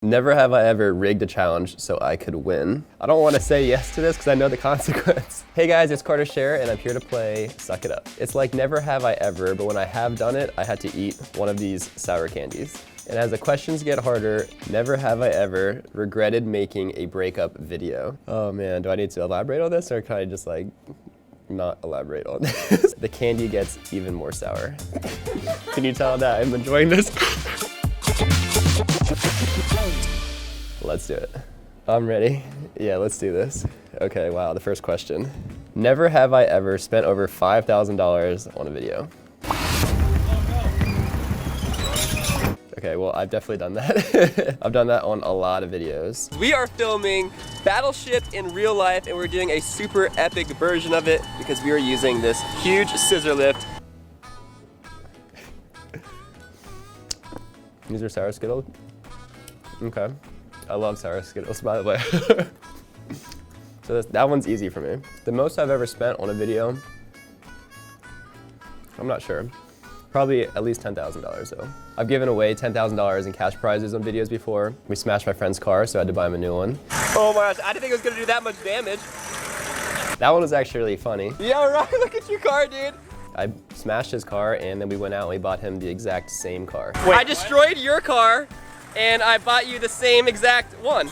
Never have I ever rigged a challenge so I could win. I don't want to say yes to this because I know the consequence. Hey guys, it's Carter Share and I'm here to play Suck It Up. It's like never have I ever, but when I have done it, I had to eat one of these sour candies. And as the questions get harder, never have I ever regretted making a breakup video. Oh man, do I need to elaborate on this or can I just like not elaborate on this? The candy gets even more sour. Can you tell that I'm enjoying this? Let's do it. I'm ready. Yeah, let's do this. Okay, wow, the first question. Never have I ever spent over $5,000 on a video. Okay, well, I've definitely done that. I've done that on a lot of videos. We are filming Battleship in real life, and we're doing a super epic version of it because we are using this huge scissor lift. These are sour Skittles? Okay. I love sour Skittles, by the way. So that one's easy for me. The most I've ever spent on a video, I'm not sure. Probably at least $10,000 though. I've given away $10,000 in cash prizes on videos before. We smashed my friend's car, so I had to buy him a new one. Oh my gosh, I didn't think it was gonna do that much damage. That one was actually really funny. Yeah, right, look at your car, dude. I smashed his car and then we went out and we bought him the exact same car. Wait, I destroyed your car and I bought you the same exact one.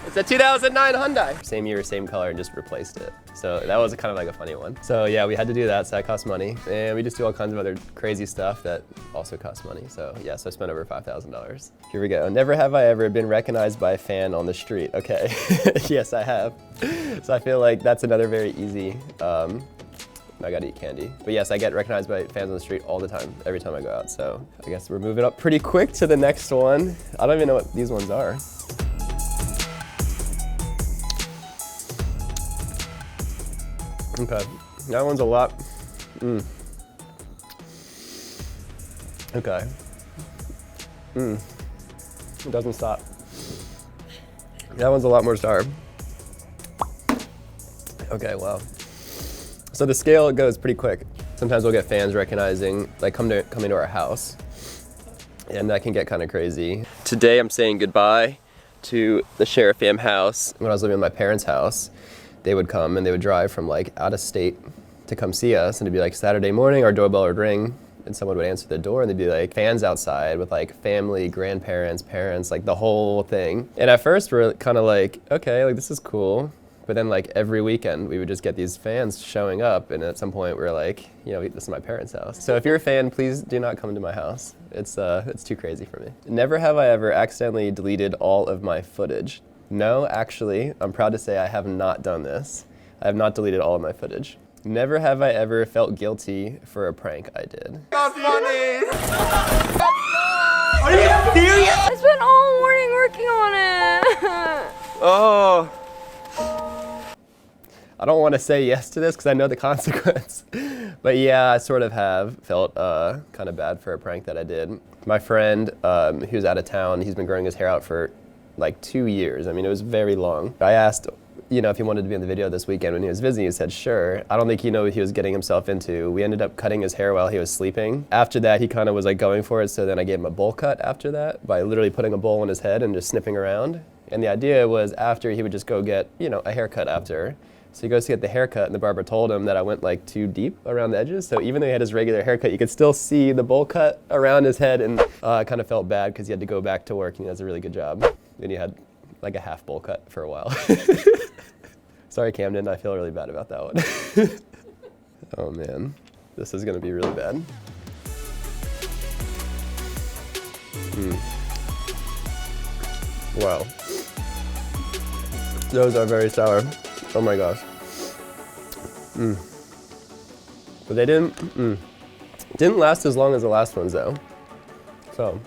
It's a 2009 Hyundai. Same year, same color, and just replaced it. So that was kind of like a funny one. So yeah, we had to do that, so that cost money. And we just do all kinds of other crazy stuff that also costs money. So yeah, so I spent over $5,000. Here we go. Never have I ever been recognized by a fan on the street. Okay, yes I have. So I feel like that's another very easy, I gotta eat candy. But yes, I get recognized by fans on the street all the time, every time I go out. So I guess we're moving up pretty quick to the next one. I don't even know what these ones are. Okay, that one's a lot. Okay. It doesn't stop. That one's a lot more sour. Okay, wow. So the scale goes pretty quick. Sometimes we'll get fans recognizing, like coming to our house, and that can get kind of crazy. Today I'm saying goodbye to the Share Fam house. When I was living in my parents' house, they would come and they would drive from like out of state to come see us, and it'd be like Saturday morning, our doorbell would ring and someone would answer the door and they'd be like fans outside with like family, grandparents, parents, like the whole thing. And at first we're kind of like, okay, like this is cool. But then like every weekend we would just get these fans showing up, and at some point we're like, you know, this is my parents' house. So if you're a fan, please do not come to my house. It's too crazy for me. Never have I ever accidentally deleted all of my footage. No, actually, I'm proud to say I have not done this. I have not deleted all of my footage. Never have I ever felt guilty for a prank I did. That's funny! Are you serious? I spent all morning working on it. Oh. I don't want to say yes to this because I know the consequence. But yeah, I sort of have felt kind of bad for a prank that I did. My friend, who's out of town, he's been growing his hair out for like 2 years. I mean, it was very long. I asked, you know, if he wanted to be in the video this weekend when he was visiting. He said, sure. I don't think he knew what he was getting himself into. We ended up cutting his hair while he was sleeping. After that, he kind of was like going for it. So then I gave him a bowl cut after that by literally putting a bowl on his head and just snipping around. And the idea was after he would just go get, you know, a haircut after. So he goes to get the haircut and the barber told him that I went like too deep around the edges. So even though he had his regular haircut, you could still see the bowl cut around his head, and I kind of felt bad because he had to go back to work and he does a really good job. And he had like a half bowl cut for a while. Sorry, Camden, I feel really bad about that one. Oh man, this is gonna be really bad. Wow. Those are very sour. Oh my gosh. But they didn't last as long as the last ones though. So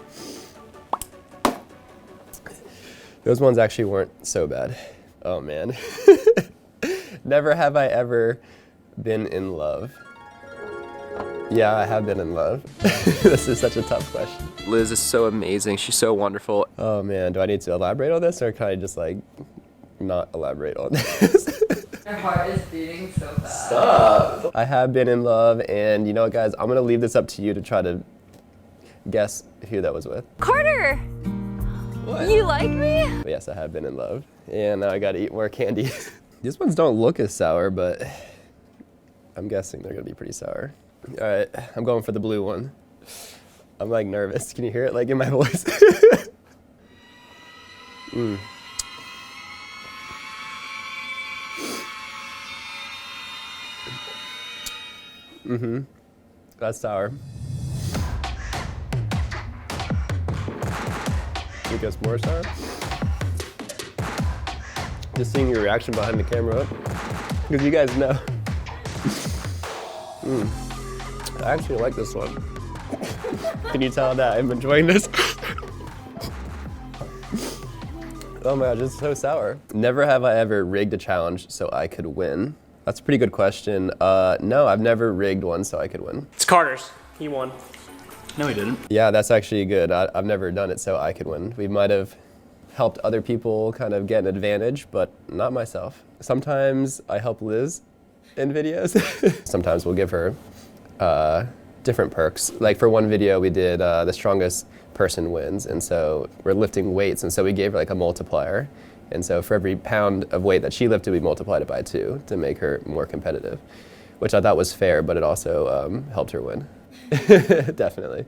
those ones actually weren't so bad. Oh man. Never have I ever been in love. Yeah, I have been in love. This is such a tough question. Liz is so amazing. She's so wonderful. Oh man, do I need to elaborate on this or can I just like not elaborate on this? My heart is beating so fast. Stop. I have been in love, and you know what, guys? I'm gonna leave this up to you to try to guess who that was with. Carter! What? You like me? But yes, I have been in love. And now I gotta eat more candy. These ones don't look as sour, but I'm guessing they're gonna be pretty sour. All right, I'm going for the blue one. I'm like nervous. Can you hear it like in my voice? That's sour. It gets more sour. Just seeing your reaction behind the camera, because you guys know. I actually like this one. Can you tell that I'm enjoying this? Oh my god, it's so sour. Never have I ever rigged a challenge so I could win. That's a pretty good question. No, I've never rigged one so I could win. It's Carter's. He won. No, he didn't. Yeah, that's actually good. I've never done it so I could win. We might have helped other people kind of get an advantage, but not myself. Sometimes I help Liz in videos. Sometimes we'll give her different perks. Like for one video we did the strongest person wins, and so we're lifting weights, and so we gave her like a multiplier. And so for every pound of weight that she lifted, we multiplied it by 2 to make her more competitive, which I thought was fair, but it also helped her win. Definitely.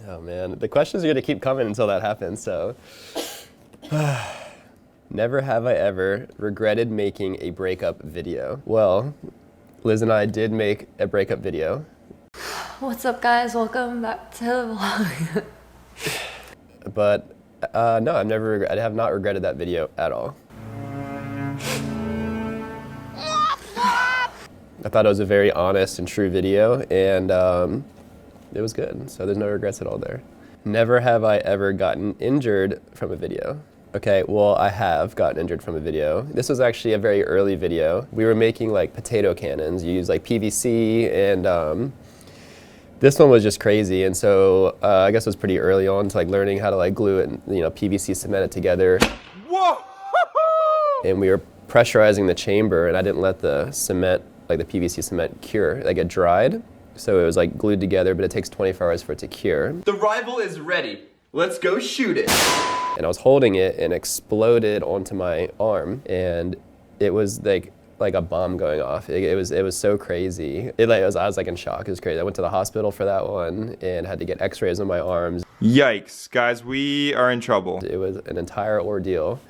Oh man, the questions are gonna keep coming until that happens, so. Never have I ever regretted making a breakup video. Well, Liz and I did make a breakup video. What's up, guys? Welcome back to the vlog. But no, I have not regretted that video at all. I thought it was a very honest and true video, and it was good, so there's no regrets at all there. Never have I ever gotten injured from a video. Okay, well, I have gotten injured from a video. This was actually a very early video. We were making like potato cannons. You use like PVC, and this one was just crazy. And so I guess it was pretty early on to like learning how to like glue it and, PVC cement it together. Whoa! And we were pressurizing the chamber, and I didn't let the cement, like the PVC cement, cure. Like it dried, so it was like glued together, but it takes 24 hours for it to cure. The rival is ready. Let's go shoot it. And I was holding it and exploded onto my arm, and it was like a bomb going off. It was so crazy. I was like in shock. It was crazy. I went to the hospital for that one and had to get x-rays on my arms. Yikes, guys, we are in trouble. It was an entire ordeal.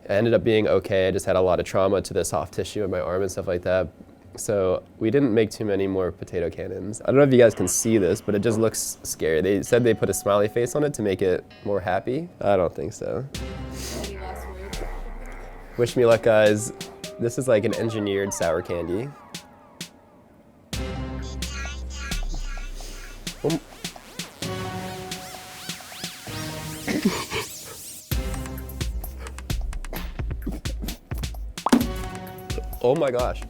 I ended up being okay. I just had a lot of trauma to the soft tissue in my arm and stuff like that. So we didn't make too many more potato cannons. I don't know if you guys can see this, but it just looks scary. They said they put a smiley face on it to make it more happy. I don't think so. Any last words? Wish me luck, guys. This is like an engineered sour candy. Oh my gosh.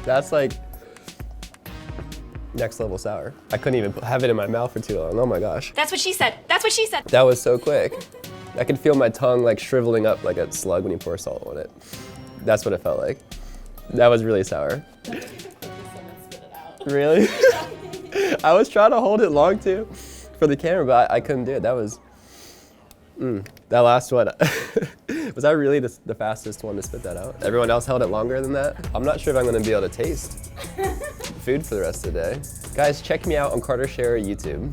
That's like next level sour. I couldn't even have it in my mouth for too long. Oh my gosh. That's what she said. That's what she said. That was so quick. I could feel my tongue like shriveling up like a slug when you pour salt on it. That's what it felt like. That was really sour. Really? I was trying to hold it long too for the camera, but I couldn't do it. That was, that last one. Was that really the fastest one to spit that out? Everyone else held it longer than that? I'm not sure if I'm gonna be able to taste food for the rest of the day. Guys, check me out on Carter Share YouTube.